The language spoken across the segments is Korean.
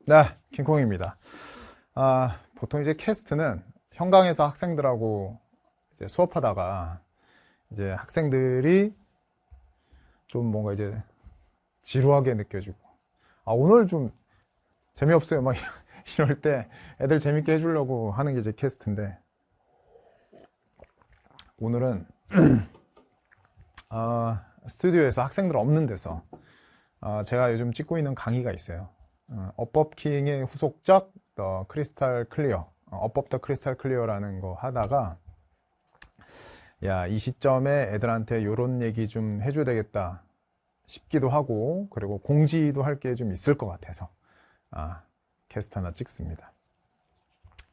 네, 킹콩입니다. 보통 이제 캐스트는 현강에서 학생들하고 이제 수업하다가 이제 학생들이 좀 뭔가 이제 지루하게 느껴지고, 오늘 좀 재미없어요. 막 이럴 때 애들 재밌게 해주려고 하는 게 이제 캐스트인데, 오늘은 스튜디오에서 학생들 없는 데서 제가 요즘 찍고 있는 강의가 있어요. 업법킹의 후속작 더 크리스탈 클리어, 업법 더 크리스탈 클리어라는 거 하다가, 야, 이 시점에 애들한테 요런 얘기 좀 해줘야 되겠다 싶기도 하고, 그리고 공지도 할 게 좀 있을 것 같아서 캐스트 하나 찍습니다.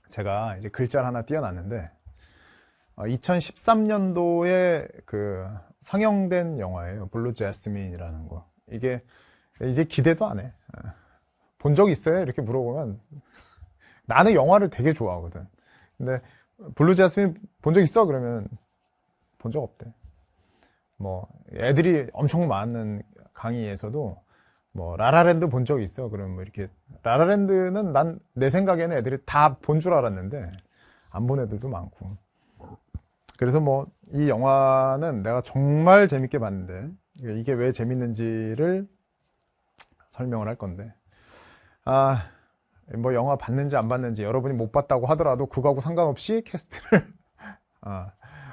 제가 이제 글자를 하나 띄워놨는데, 2013년도에 그 상영된 영화예요. 블루 제스민이라는 거. 이게 이제 기대도 안 해. 본 적 있어요? 이렇게 물어보면 나는 영화를 되게 좋아하거든. 근데 블루 제스민 본 적 있어? 그러면 본 적 없대. 뭐 애들이 엄청 많은 강의에서도 뭐 라라랜드 본 적 있어? 그러면 뭐 이렇게 라라랜드는 난 내 생각에는 애들이 다 본 줄 알았는데 안 본 애들도 많고. 그래서 뭐 이 영화는 내가 정말 재밌게 봤는데 이게 왜 재밌는지를 설명을 할 건데, 뭐 영화 봤는지 안 봤는지 여러분이 못 봤다고 하더라도 그거하고 상관없이 캐스트를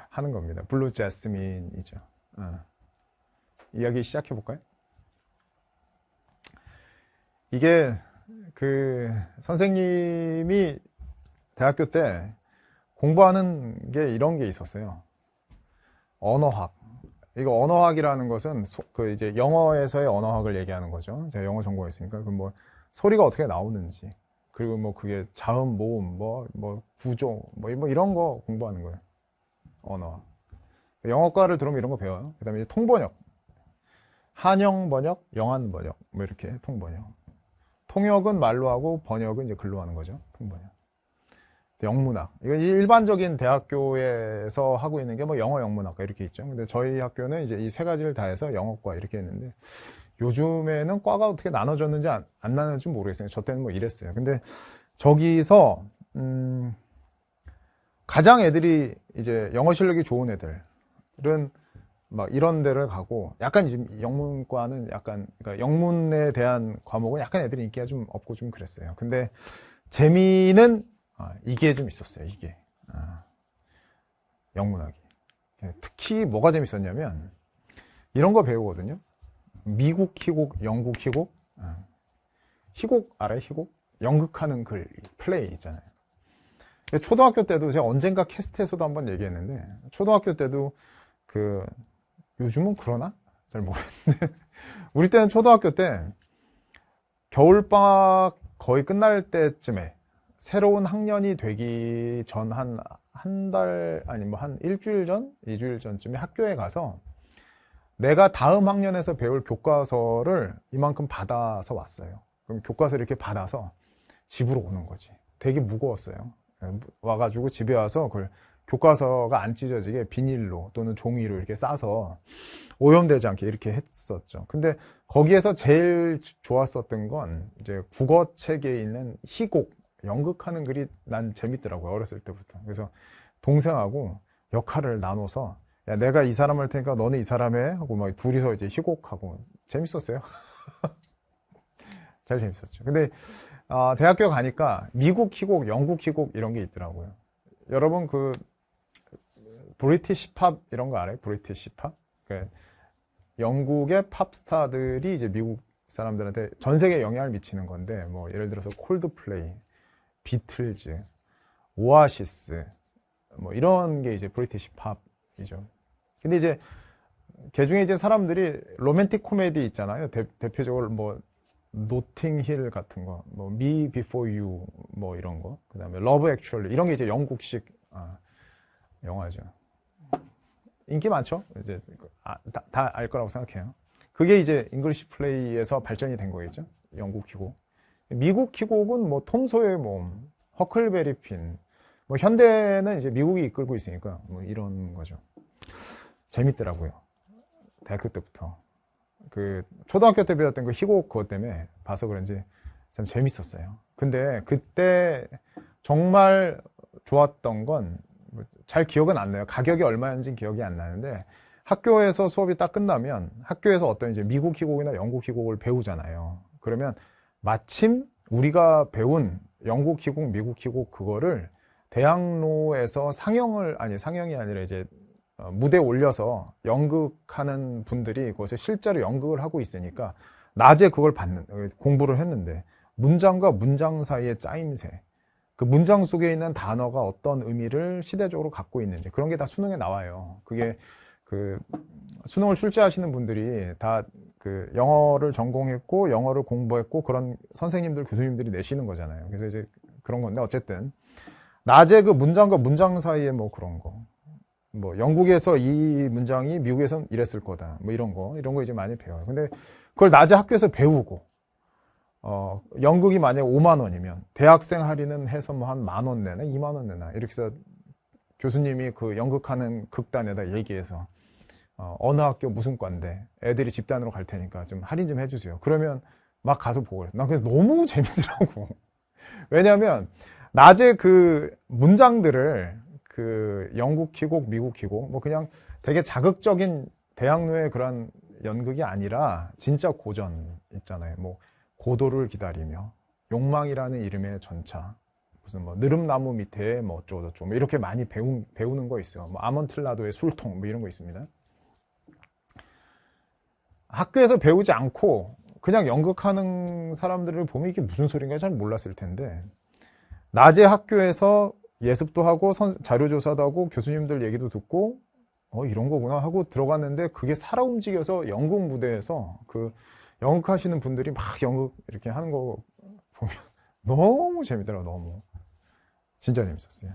하는 겁니다. 블루 제스민이죠. 이야기 시작해 볼까요? 이게 그 선생님이 대학교 때 공부하는 게 이런 게 있었어요. 언어학. 이거 언어학이라는 것은 그 이제 영어에서의 언어학을 얘기하는 거죠. 제가 영어 전공했으니까 그 뭐 소리가 어떻게 나오는지, 그리고 뭐 그게 자음, 모음, 뭐 구조, 뭐 이런 거 공부하는 거예요. 언어학. 영어과를 들어오면 이런 거 배워요. 그다음에 이제 통번역, 한영 번역, 영한 번역, 뭐 이렇게 통번역. 통역은 말로 하고 번역은 이제 글로 하는 거죠. 통번역. 영문학. 이건 일반적인 대학교에서 하고 있는 게 뭐 영어 영문학과 이렇게 있죠. 근데 저희 학교는 이제 이 세 가지를 다 해서 영어과 이렇게 했는데, 요즘에는 과가 어떻게 나눠졌는지 안 나눠졌는지 모르겠어요. 저 때는 뭐 이랬어요. 근데 저기서 가장 애들이 이제 영어 실력이 좋은 애들은 막 이런 데를 가고, 약간 지금 영문과는 약간, 그러니까 영문에 대한 과목은 약간 애들이 인기가 좀 없고 좀 그랬어요. 근데 재미는 이게 좀 있었어요. 이게 영문학이. 특히 뭐가 재밌었냐면 이런 거 배우거든요. 미국 희곡, 영국 희곡. 희곡 알아요? 희곡? 연극하는 글, 플레이 있잖아요. 초등학교 때도 제가 언젠가 캐스트에서도 한번 얘기했는데, 초등학교 때도 그 요즘은 그러나? 잘 모르겠는데 우리 때는 초등학교 때 겨울방학 거의 끝날 때쯤에 새로운 학년이 되기 전 한 달, 아니 뭐 한 일주일 전, 이주일 전쯤에 학교에 가서 내가 다음 학년에서 배울 교과서를 이만큼 받아서 왔어요. 그럼 교과서 이렇게 받아서 집으로 오는 거지. 되게 무거웠어요. 와가지고 집에 와서 그걸 교과서가 안 찢어지게 비닐로 또는 종이로 이렇게 싸서 오염되지 않게 이렇게 했었죠. 근데 거기에서 제일 좋았었던 건 이제 국어책에 있는 희곡, 연극하는 글이 난 재밌더라고요. 어렸을 때부터. 그래서 동생하고 역할을 나눠서, 야, 내가 이 사람 할 테니까 너는 이 사람 해 하고 막 둘이서 이제 희곡하고 재밌었어요. 잘 재밌었죠. 근데 대학교 가니까 미국 희곡, 영국 희곡 이런 게 있더라고요. 여러분 그 브리티시 팝 이런 거 알아요? 브리티시 팝? 그 영국의 팝스타들이 이제 미국 사람들한테 전 세계에 영향을 미치는 건데, 뭐 예를 들어서 콜드플레이, 비틀즈, 오아시스, 뭐 이런 게 이제 브리티시 팝이죠. 근데 이제 개중에 이제 사람들이 로맨틱 코미디 있잖아요. 대표적으로 뭐 노팅힐 같은 거, 뭐 Me Before You 뭐 이런 거, 그다음에 러브 액츄얼리 이런 게 이제 영국식 영화죠. 인기 많죠. 이제 다 알 거라고 생각해요. 그게 이제 잉글리시 플레이에서 발전이 된 거겠죠. 영국 희곡. 미국 희곡은 뭐 톰 소의 몸, 허클베리 핀, 뭐 현대는 이제 미국이 이끌고 있으니까 뭐 이런 거죠. 재밌더라고요. 대학교 때부터. 그 초등학교 때 배웠던 그 희곡 그것 때문에 봐서 그런지 참 재밌었어요. 근데 그때 정말 좋았던 건 잘 기억은 안 나요. 가격이 얼마였는지 기억이 안 나는데 학교에서 수업이 딱 끝나면 학교에서 어떤 이제 미국 희곡이나 영국 희곡을 배우잖아요. 그러면 마침 우리가 배운 영국 희곡, 미국 희곡 그거를 대학로에서 상영이 아니라 이제 무대에 올려서 연극하는 분들이 거기서 실제로 연극을 하고 있으니까 낮에 그걸 공부를 했는데 문장과 문장 사이의 짜임새, 그 문장 속에 있는 단어가 어떤 의미를 시대적으로 갖고 있는지 그런 게 다 수능에 나와요. 그게 그 수능을 출제하시는 분들이 다 그 영어를 전공했고 영어를 공부했고 그런 선생님들, 교수님들이 내시는 거잖아요. 그래서 이제 그런 건데 어쨌든 낮에 그 문장과 문장 사이에 뭐 그런 거, 뭐 영국에서 이 문장이 미국에선 이랬을 거다, 뭐 이런 거 이제 많이 배워요. 근데 그걸 낮에 학교에서 배우고 연극이 만약에 5만 원이면 대학생 할인은 해서 뭐 한 10,000원 내나 2만 원 내나 이렇게 해서 교수님이 그 연극하는 극단에다 얘기해서 어느 학교 무슨 과인데 애들이 집단으로 갈 테니까 좀 할인 좀 해주세요. 그러면 막 가서 보고 그래요. 난 그게 너무 재밌더라고. 왜냐하면 낮에 그 문장들을 그 영국 희곡, 미국 희곡 뭐 그냥 되게 자극적인 대학로의 그런 연극이 아니라 진짜 고전 있잖아요. 뭐 고도를 기다리며, 욕망이라는 이름의 전차, 무슨 뭐 느릅나무 밑에 뭐 어쩌고저쩌고 뭐 이렇게 많이 배우는 거 있어요. 뭐 아몬틀라도의 술통 뭐 이런 거 있습니다. 학교에서 배우지 않고 그냥 연극하는 사람들을 보면 이게 무슨 소린가 잘 몰랐을 텐데 낮에 학교에서 예습도 하고 자료조사도 하고 교수님들 얘기도 듣고 이런 거구나 하고 들어갔는데 그게 살아 움직여서 연극 무대에서 그 연극하시는 분들이 막 연극 이렇게 하는 거 보면 너무 재밌더라고요. 너무 진짜 재밌었어요.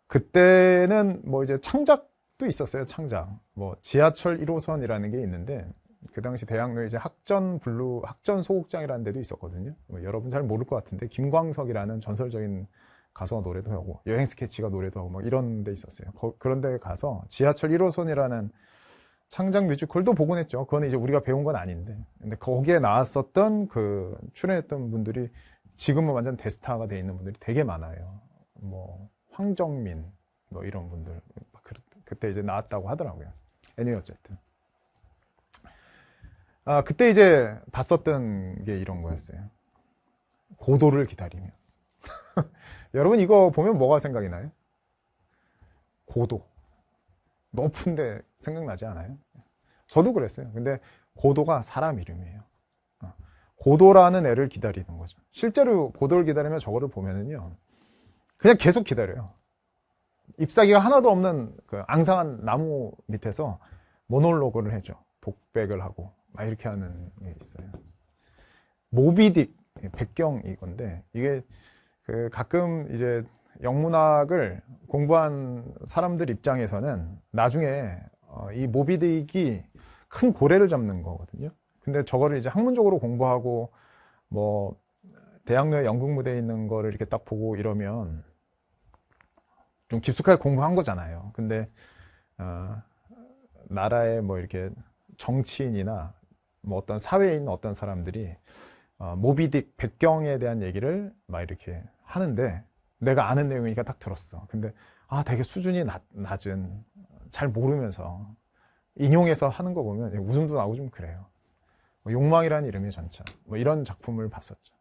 그때는 뭐 이제 창작도 있었어요. 창작 뭐 지하철 1호선이라는 게 있는데 그 당시 대학로에 이제 학전 소극장이라는 데도 있었거든요. 뭐 여러분 잘 모를 것 같은데 김광석이라는 전설적인 가수가 노래도 하고 여행 스케치가 노래도 하고 뭐 이런 데 있었어요. 그런 데 가서 지하철 1호선이라는 창작 뮤지컬도 보곤 했죠. 그건 이제 우리가 배운 건 아닌데. 근데 거기에 나왔었던 그 출연했던 분들이 지금은 완전 대스타가 돼 있는 분들이 되게 많아요. 뭐 황정민 뭐 이런 분들 그때 이제 나왔다고 하더라고요. 애니 어쨌든. 그때 이제 봤었던 게 이런 거였어요. 고도를 기다리며. 여러분 이거 보면 뭐가 생각이 나요? 고도. 높은데 생각나지 않아요? 저도 그랬어요. 근데 고도가 사람 이름이에요. 고도라는 애를 기다리는 거죠. 실제로 고도를 기다리면 저거를 보면은요, 그냥 계속 기다려요. 잎사귀가 하나도 없는 그 앙상한 나무 밑에서 모놀로그를 해줘. 독백을 하고 막 이렇게 하는 게 있어요. 모비딕 백경 이건데 이게 그 가끔 이제 영문학을 공부한 사람들 입장에서는 나중에 이 모비딕이 큰 고래를 잡는 거거든요. 근데 저거를 이제 학문적으로 공부하고 뭐 대학로에 연극 무대에 있는 거를 이렇게 딱 보고 이러면 좀 깊숙하게 공부한 거잖아요. 근데 나라의 뭐 이렇게 정치인이나 뭐 어떤 사회에 있는 어떤 사람들이 모비딕 백경에 대한 얘기를 막 이렇게 하는데 내가 아는 내용이니까 딱 들었어. 근데 되게 수준이 낮은, 잘 모르면서 인용해서 하는 거 보면 웃음도 나오고 좀 그래요. 뭐 욕망이라는 이름의 전차 뭐 이런 작품을 봤었죠.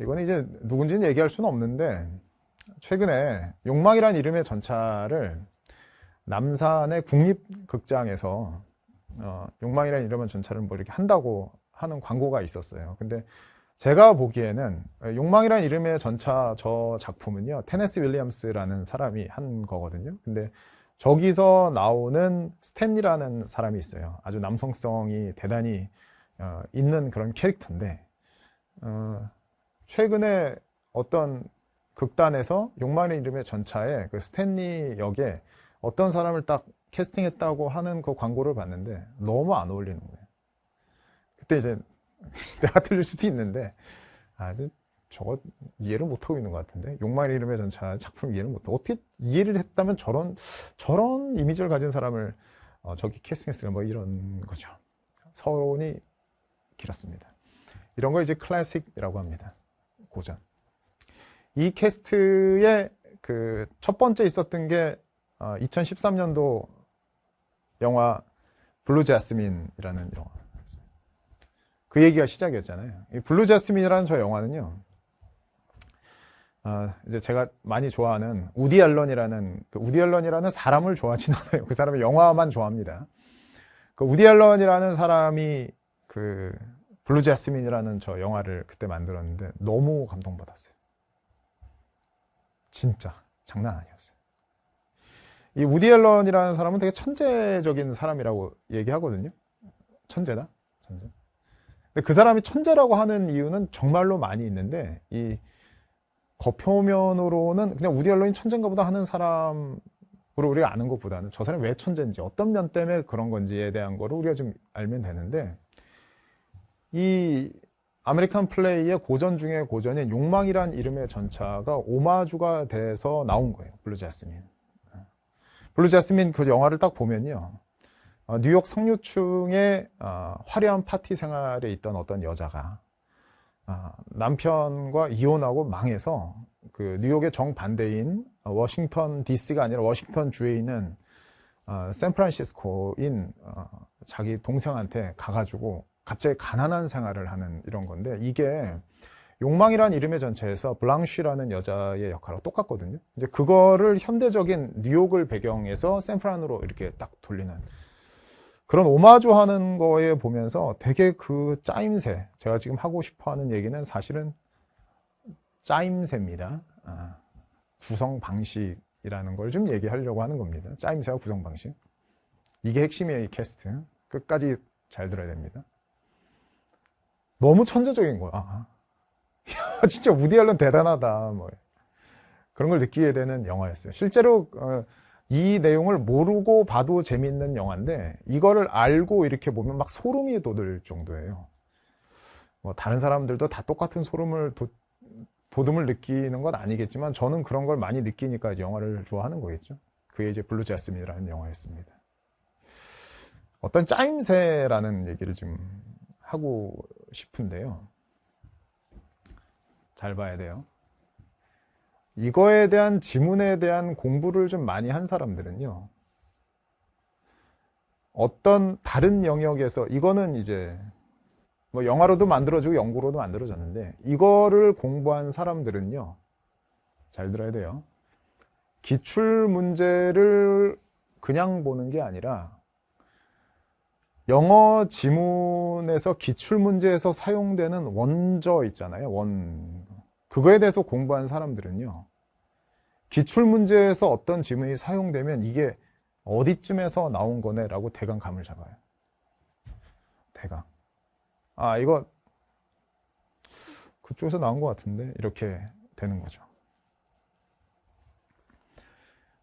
이거는 이제 누군지는 얘기할 수는 없는데 최근에 욕망이라는 이름의 전차를 남산의 국립극장에서 욕망이라는 이름의 전차를 뭐 이렇게 한다고 하는 광고가 있었어요. 근데 제가 보기에는 욕망이라는 이름의 전차 저 작품은요, 테네시 윌리엄스라는 사람이 한 거거든요. 근데 저기서 나오는 스탠리라는 사람이 있어요. 아주 남성성이 대단히 있는 그런 캐릭터인데 최근에 어떤 극단에서 욕망이라는 이름의 전차에 그 스탠리 역에 어떤 사람을 딱 캐스팅했다고 하는 그 광고를 봤는데 너무 안 어울리는 거예요. 그때 이제 내가 틀릴 수도 있는데 저거 이해를 못하고 있는 것 같은데 욕망의 이름의 전차 작품 이해를 못하고 어떻게 이해를 했다면 저런 이미지를 가진 사람을 저기 캐스팅했을까 뭐 이런 거죠. 서론이 길었습니다. 이런 걸 이제 클래식이라고 합니다. 고전. 이 캐스트의 그 첫 번째 있었던 게 2013년도 영화 블루 제스민이라는 영화. 그 얘기가 시작이었잖아요. 이 블루 제스민이라는 저 영화는요. 이제 제가 많이 좋아하는 우디 앨런이라는 사람을 좋아하진 않아요. 그 사람의 영화만 좋아합니다. 그 우디 앨런이라는 사람이 그 블루 제스민이라는 저 영화를 그때 만들었는데 너무 감동받았어요. 진짜 장난 아니었어요. 이 우디 앨런이라는 사람은 되게 천재적인 사람이라고 얘기하거든요. 천재다. 천재. 근데 그 사람이 천재라고 하는 이유는 정말로 많이 있는데 이 겉표면으로는 그냥 우디 앨런이 천재인가 보다 하는 사람으로 우리가 아는 것보다는 저 사람이 왜 천재인지 어떤 면 때문에 그런 건지에 대한 거를 우리가 좀 알면 되는데 이 아메리칸 플레이의 고전 중에 고전인 욕망이란 이름의 전차가 오마주가 돼서 나온 거예요. 블루 제스민. 블루 제스민 그 영화를 딱 보면요. 뉴욕 상류층의 화려한 파티 생활에 있던 어떤 여자가 남편과 이혼하고 망해서 그 뉴욕의 정반대인 워싱턴 DC가 아니라 워싱턴 주에 있는 샌프란시스코인 자기 동생한테 가가지고 갑자기 가난한 생활을 하는 이런 건데 이게 욕망이란 이름의 전체에서 블랑쉬라는 여자의 역할하고 똑같거든요. 이제 그거를 현대적인 뉴욕을 배경해서 샌프란으로 이렇게 딱 돌리는 그런 오마주 하는 거에 보면서 되게 그 짜임새, 제가 지금 하고 싶어 하는 얘기는 사실은 짜임새입니다. 구성 방식이라는 걸 좀 얘기하려고 하는 겁니다. 짜임새와 구성 방식. 이게 핵심이에요, 이 캐스트. 끝까지 잘 들어야 됩니다. 너무 천재적인 거야. 진짜 우디 앨런 대단하다. 뭐 그런 걸 느끼게 되는 영화였어요. 실제로 이 내용을 모르고 봐도 재밌는 영화인데 이거를 알고 이렇게 보면 막 소름이 돋을 정도예요. 뭐 다른 사람들도 다 똑같은 소름을 도듬을 느끼는 건 아니겠지만 저는 그런 걸 많이 느끼니까 이제 영화를 좋아하는 거겠죠. 그게 이제 블루 제스민이라는 영화였습니다. 어떤 짜임새라는 얘기를 좀 하고 싶은데요. 잘 봐야 돼요. 이거에 대한 지문에 대한 공부를 좀 많이 한 사람들은요. 어떤 다른 영역에서 이거는 이제 뭐 영화로도 만들어지고 연구로도 만들어졌는데 이거를 공부한 사람들은요. 잘 들어야 돼요. 기출 문제를 그냥 보는 게 아니라 영어 지문에서 기출 문제에서 사용되는 원저 있잖아요. 그거에 대해서 공부한 사람들은요. 기출 문제에서 어떤 지문이 사용되면 이게 어디쯤에서 나온 거네라고 대강 감을 잡아요. 대강. 이거 그쪽에서 나온 것 같은데 이렇게 되는 거죠.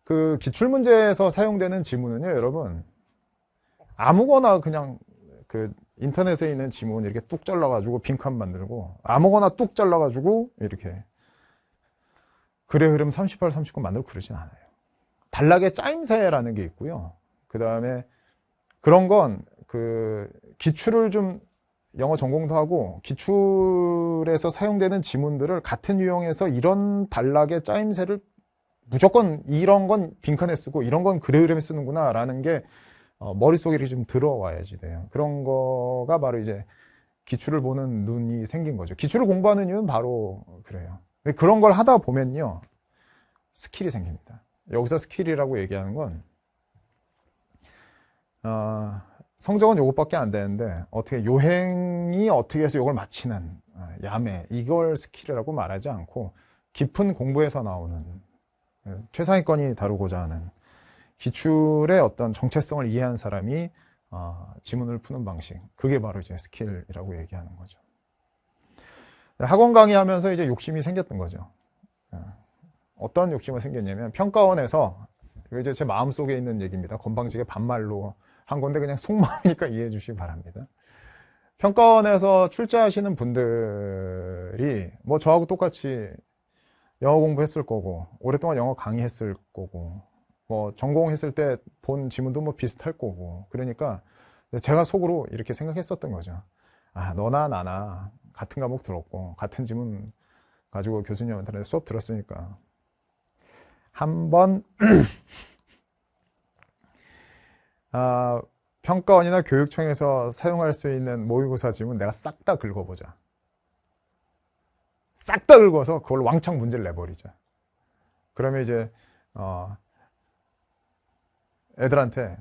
그 기출 문제에서 사용되는 지문은요, 여러분 아무거나 그냥 그 인터넷에 있는 지문 이렇게 뚝 잘라가지고 빈칸 만들고 아무거나 뚝 잘라가지고 이렇게 글의 흐름 38, 39 만들고 그러진 않아요. 단락의 짜임새라는 게 있고요. 그 다음에 그런 건 그 기출을 좀 영어 전공도 하고 기출에서 사용되는 지문들을 같은 유형에서 이런 단락의 짜임새를 무조건 이런 건 빈칸에 쓰고 이런 건 글의 흐름에 쓰는구나 라는 게 머릿속에 이렇게 좀 들어와야지 돼요. 그런 거가 바로 이제 기출을 보는 눈이 생긴 거죠. 기출을 공부하는 이유는 바로 그래요. 근데 그런 걸 하다 보면요. 스킬이 생깁니다. 여기서 스킬이라고 얘기하는 건 성적은 요것밖에 안 되는데 어떻게 요행이 어떻게 해서 요걸 맞히는 야매 이걸 스킬이라고 말하지 않고 깊은 공부에서 나오는 최상위권이 다루고자 하는 기출의 어떤 정체성을 이해한 사람이 지문을 푸는 방식 그게 바로 이제 스킬이라고 얘기하는 거죠. 학원 강의하면서 이제 욕심이 생겼던 거죠. 어떤 욕심이 생겼냐면 평가원에서 이거 이제 제 마음속에 있는 얘기입니다. 건방지게 반말로 한 건데 그냥 속마음이니까 이해해 주시기 바랍니다. 평가원에서 출제하시는 분들이 뭐 저하고 똑같이 영어 공부했을 거고 오랫동안 영어 강의했을 거고 뭐 전공했을 때 본 지문도 뭐 비슷할 거고 그러니까 제가 속으로 이렇게 생각했었던 거죠. 너나 나나 같은 과목 들었고 같은 지문 가지고 교수님한테 수업 들었으니까 한번 평가원이나 교육청에서 사용할 수 있는 모의고사 지문 내가 싹 다 긁어보자. 싹 다 긁어서 그걸 왕창 문제를 내버리자. 그러면 이제 애들한테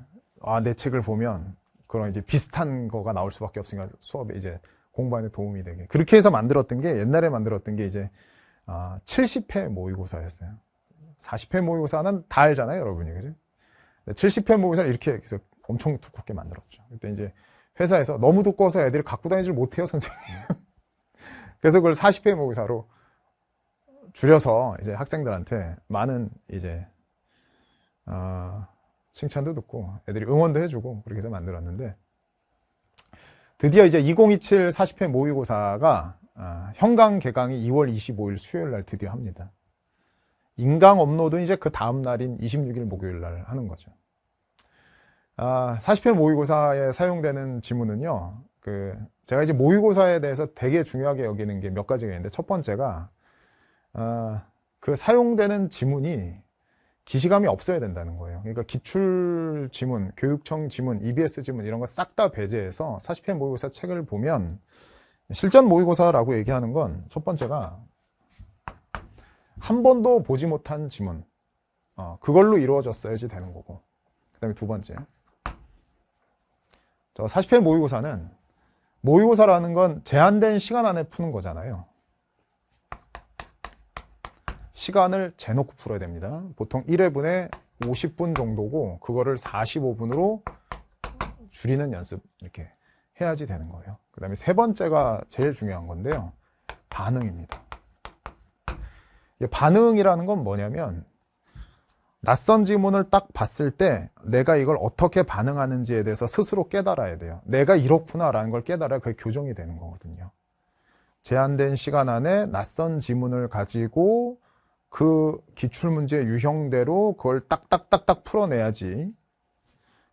내 책을 보면 그런 이제 비슷한 거가 나올 수밖에 없으니까 수업에 이제 공부하는 데 도움이 되게. 그렇게 해서 만들었던 게 옛날에 만들었던 게 이제 70회 모의고사였어요. 40회 모의고사는 다 알잖아요, 여러분이. 그죠? 70회 모의고사를 이렇게 해서 엄청 두껍게 만들었죠. 그때 이제 회사에서 너무 두꺼워서 애들이 갖고 다니질 못해요, 선생님. 그래서 그걸 40회 모의고사로 줄여서 이제 학생들한테 많은 이제 칭찬도 듣고 애들이 응원도 해주고 그렇게 해서 만들었는데, 드디어 이제 2027 40회 모의고사가 현강 개강이 2월 25일 수요일 날 드디어 합니다. 인강 업로드는 이제 그 다음 날인 26일 목요일 날 하는 거죠. 40회 모의고사에 사용되는 지문은요, 제가 이제 모의고사에 대해서 되게 중요하게 여기는 게 몇 가지가 있는데, 첫 번째가 그 사용되는 지문이 기시감이 없어야 된다는 거예요. 그러니까 기출 지문, 교육청 지문, EBS 지문 이런 거 싹 다 배제해서 40회 모의고사 책을 보면, 실전 모의고사라고 얘기하는 건 첫 번째가 한 번도 보지 못한 지문, 그걸로 이루어졌어야지 되는 거고, 그 다음에 두 번째, 40회 모의고사는, 모의고사라는 건 제한된 시간 안에 푸는 거잖아요. 시간을 재놓고 풀어야 됩니다. 보통 1회분에 50분 정도고 그거를 45분으로 줄이는 연습 이렇게 해야지 되는 거예요. 그 다음에 세 번째가 제일 중요한 건데요, 반응입니다. 반응이라는 건 뭐냐면, 낯선 지문을 딱 봤을 때 내가 이걸 어떻게 반응하는지에 대해서 스스로 깨달아야 돼요. 내가 이렇구나라는 걸 깨달아야 그게 교정이 되는 거거든요. 제한된 시간 안에 낯선 지문을 가지고 그 기출문제 유형대로 그걸 딱딱딱딱 풀어내야지,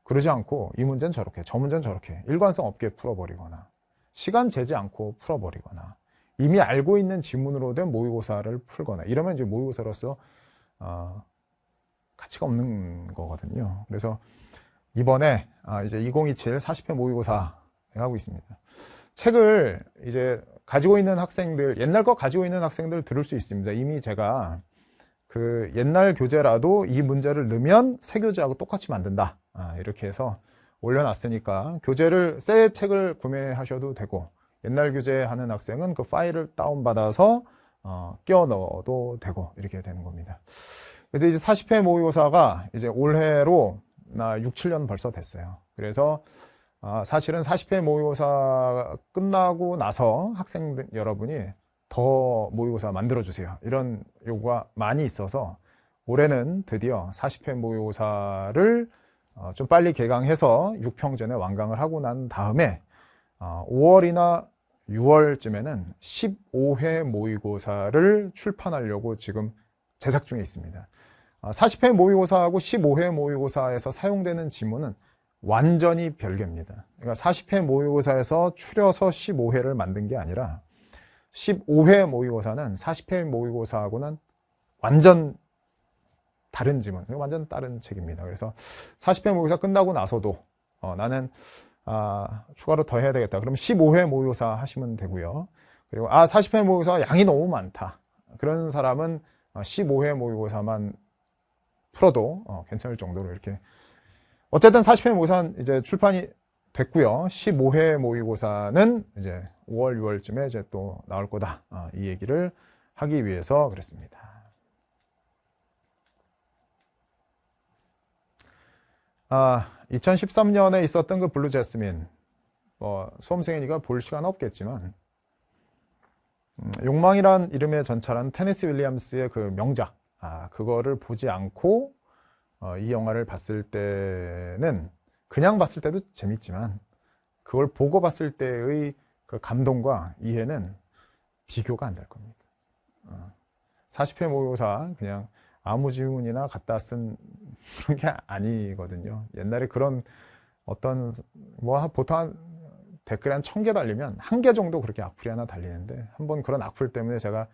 그러지 않고 이 문제는 저렇게, 저 문제는 저렇게 일관성 없게 풀어버리거나 시간 재지 않고 풀어버리거나 이미 알고 있는 지문으로 된 모의고사를 풀거나 이러면 이제 모의고사로서 가치가 없는 거거든요. 그래서 이번에 이제 2027 40회 모의고사 하고 있습니다. 책을 이제 가지고 있는 학생들, 옛날 거 가지고 있는 학생들 들을 수 있습니다. 이미 제가 그 옛날 교재라도 이 문제를 넣으면 새 교재하고 똑같이 만든다, 이렇게 해서 올려놨으니까 교재를, 새 책을 구매하셔도 되고, 옛날 교재 하는 학생은 그 파일을 다운받아서 끼워 넣어도 되고 이렇게 되는 겁니다. 그래서 이제 40회 모의고사가 이제 올해로 6, 7년 벌써 됐어요. 그래서 사실은 40회 모의고사 끝나고 나서 학생들 여러분이 더 모의고사 만들어주세요, 이런 요구가 많이 있어서 올해는 드디어 40회 모의고사를 좀 빨리 개강해서 6평 전에 완강을 하고 난 다음에 5월이나 6월쯤에는 15회 모의고사를 출판하려고 지금 제작 중에 있습니다. 40회 모의고사하고 15회 모의고사에서 사용되는 지문은 완전히 별개입니다. 그러니까 40회 모의고사에서 추려서 15회를 만든 게 아니라 15회 모의고사는 40회 모의고사하고는 완전 다른 지문, 완전 다른 책입니다. 그래서 40회 모의고사 끝나고 나서도 나는 추가로 더 해야 되겠다, 그럼 15회 모의고사 하시면 되고요. 그리고 40회 모의고사 양이 너무 많다, 그런 사람은 15회 모의고사만 풀어도 괜찮을 정도로 이렇게, 어쨌든 40회 모의고사는 이제 출판이 됐고요. 15회 모의고사는 이제 5월, 6월쯤에 이제 또 나올 거다, 이 얘기를 하기 위해서 그랬습니다. 2013년에 있었던 그 블루 제스민, 수험생이니까 볼 시간 없겠지만, 욕망이란 이름의 전차라는 테네시 윌리엄스의 그 명작, 그거를 보지 않고 이 영화를 봤을 때는, 그냥 봤을 때도 재밌지만 그걸 보고 봤을 때의 그 감동과 이해는 비교가 안 될 겁니다. 40회 모의고사 그냥 아무 지문이나 갖다 쓴 그런 게 아니거든요. 옛날에 그런 어떤 보통 한 댓글에 한 1000개 달리면 1개 정도 그렇게 악플이 하나 달리는데, 한번 그런 악플 때문에 제가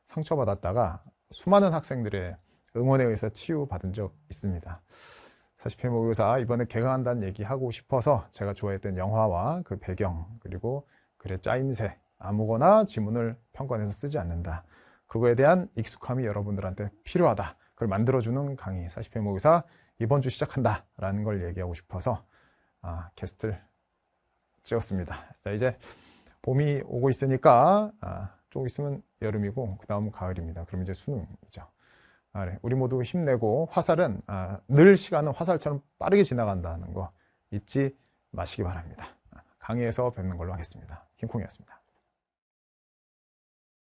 상처받았다가 수많은 학생들의 응원에 의해서 치유받은 적 있습니다. 40회 모의고사 이번에 개강한다는 얘기하고 싶어서 제가 좋아했던 영화와 그 배경, 그리고 글의 짜임새, 아무거나 지문을 평가해서 쓰지 않는다, 그거에 대한 익숙함이 여러분들한테 필요하다, 그걸 만들어주는 강의 40회 모의고사 이번 주 시작한다 라는 걸 얘기하고 싶어서 게스트를 찍었습니다. 자, 이제 봄이 오고 있으니까 조금 있으면 여름이고 그 다음은 가을입니다. 그럼 이제 수능이죠. 네. 우리 모두 힘내고, 화살은 늘 시간은 화살처럼 빠르게 지나간다는 거 잊지 마시기 바랍니다. 강의에서 뵙는 걸로 하겠습니다. 김콩이었습니다.